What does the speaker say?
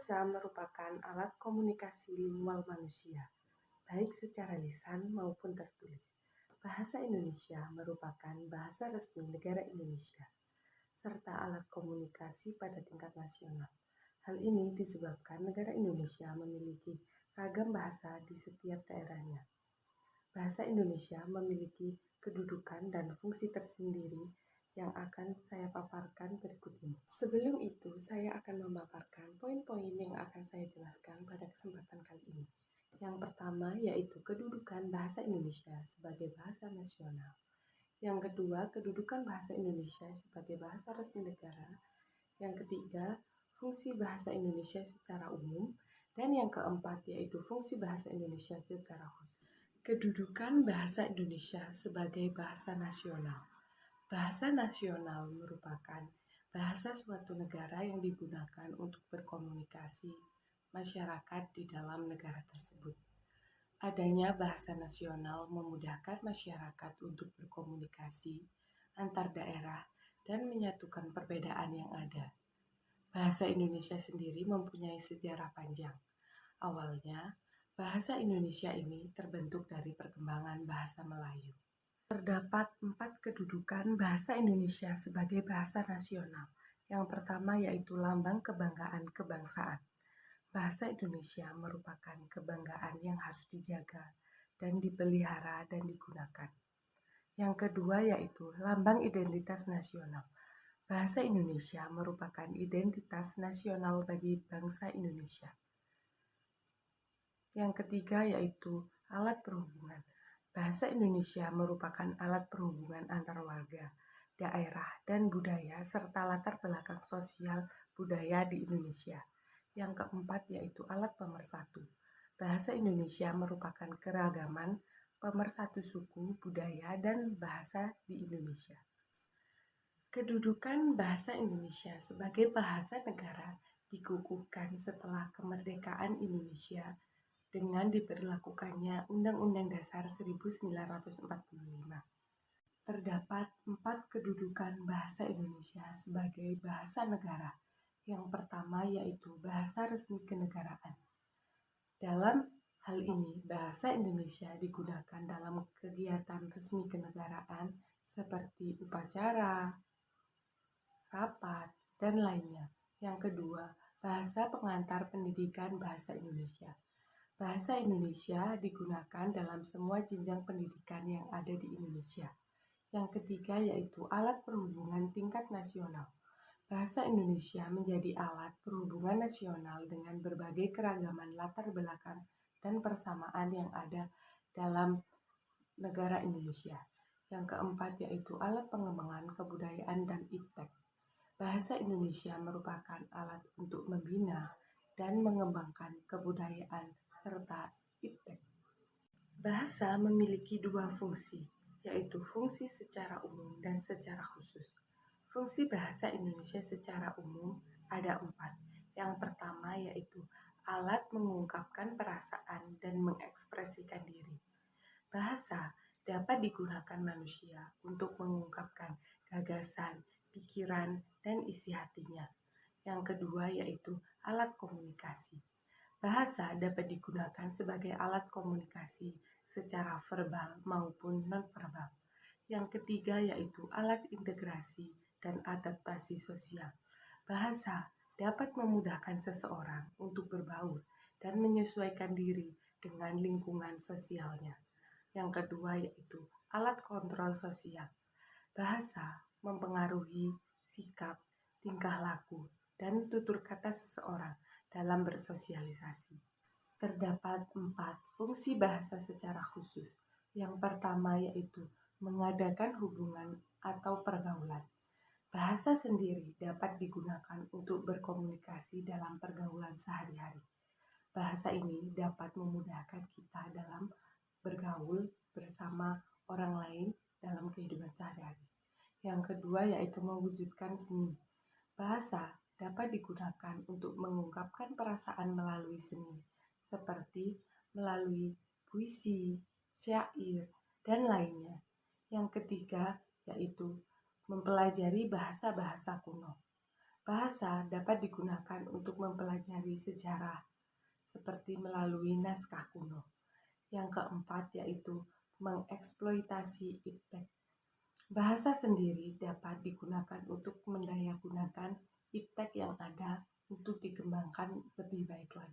Bahasa merupakan alat komunikasi lingual manusia, baik secara lisan maupun tertulis. Bahasa Indonesia merupakan bahasa resmi negara Indonesia, serta alat komunikasi pada tingkat nasional. Hal ini disebabkan negara Indonesia memiliki ragam bahasa di setiap daerahnya. Bahasa Indonesia memiliki kedudukan dan fungsi tersendiri yang akan saya paparkan berikut ini. Sebelum itu, saya akan memaparkan poin-poin yang akan saya jelaskan pada kesempatan kali ini. Yang pertama yaitu kedudukan bahasa Indonesia sebagai bahasa nasional. Yang kedua, kedudukan bahasa Indonesia sebagai bahasa resmi negara. Yang ketiga, fungsi bahasa Indonesia secara umum. Dan yang keempat yaitu fungsi bahasa Indonesia secara khusus. Kedudukan bahasa Indonesia sebagai bahasa nasional. Bahasa nasional merupakan bahasa suatu negara yang digunakan untuk berkomunikasi masyarakat di dalam negara tersebut. Adanya bahasa nasional memudahkan masyarakat untuk berkomunikasi antar daerah dan menyatukan perbedaan yang ada. Bahasa Indonesia sendiri mempunyai sejarah panjang. Awalnya, bahasa Indonesia ini terbentuk dari perkembangan bahasa Melayu. Terdapat 4 kedudukan bahasa Indonesia sebagai bahasa nasional. Yang pertama yaitu lambang kebanggaan kebangsaan. Bahasa Indonesia merupakan kebanggaan yang harus dijaga dan dipelihara dan digunakan. Yang kedua yaitu lambang identitas nasional. Bahasa Indonesia merupakan identitas nasional bagi bangsa Indonesia. Yang ketiga yaitu alat perhubungan. Bahasa Indonesia merupakan alat perhubungan antar warga, daerah, dan budaya serta latar belakang sosial budaya di Indonesia. Yang keempat yaitu alat pemersatu. Bahasa Indonesia merupakan keragaman pemersatu suku, budaya, dan bahasa di Indonesia. Kedudukan bahasa Indonesia sebagai bahasa negara dikukuhkan setelah kemerdekaan Indonesia dengan diberlakukannya Undang-Undang Dasar 1945. Terdapat 4 kedudukan bahasa Indonesia sebagai bahasa negara. Yang pertama yaitu bahasa resmi kenegaraan. Dalam hal ini, bahasa Indonesia digunakan dalam kegiatan resmi kenegaraan seperti upacara, rapat, dan lainnya. Yang kedua, bahasa pengantar pendidikan bahasa Indonesia. Bahasa Indonesia digunakan dalam semua jenjang pendidikan yang ada di Indonesia. Yang ketiga yaitu alat perhubungan tingkat nasional. Bahasa Indonesia menjadi alat perhubungan nasional dengan berbagai keragaman latar belakang dan persamaan yang ada dalam negara Indonesia. Yang keempat yaitu alat pengembangan kebudayaan dan iptek. Bahasa Indonesia merupakan alat untuk membina dan mengembangkan kebudayaan serta iptek. Bahasa memiliki 2 fungsi, yaitu fungsi secara umum dan secara khusus. Fungsi bahasa Indonesia secara umum ada 4. Yang pertama yaitu alat mengungkapkan perasaan dan mengekspresikan diri. Bahasa dapat digunakan manusia untuk mengungkapkan gagasan, pikiran, dan isi hatinya. Yang kedua yaitu alat komunikasi. Bahasa dapat digunakan sebagai alat komunikasi secara verbal maupun non-verbal. Yang ketiga yaitu alat integrasi dan adaptasi sosial. Bahasa dapat memudahkan seseorang untuk berbaur dan menyesuaikan diri dengan lingkungan sosialnya. Yang kedua yaitu alat kontrol sosial. Bahasa mempengaruhi sikap, tingkah laku, dan tutur kata seseorang dalam bersosialisasi. Terdapat 4 fungsi bahasa secara khusus. Yang pertama yaitu mengadakan hubungan atau pergaulan. Bahasa sendiri dapat digunakan untuk berkomunikasi dalam pergaulan sehari-hari. Bahasa ini dapat memudahkan kita dalam bergaul bersama orang lain dalam kehidupan sehari-hari. Yang kedua yaitu mewujudkan seni. Bahasa dapat digunakan untuk mengungkapkan perasaan melalui seni, seperti melalui puisi, syair, dan lainnya. Yang ketiga yaitu mempelajari bahasa-bahasa kuno. Bahasa dapat digunakan untuk mempelajari sejarah, seperti melalui naskah kuno. Yang keempat yaitu mengeksploitasi iptek. Bahasa sendiri dapat digunakan untuk mendayagunakan iptek yang ada untuk dikembangkan lebih baik lagi.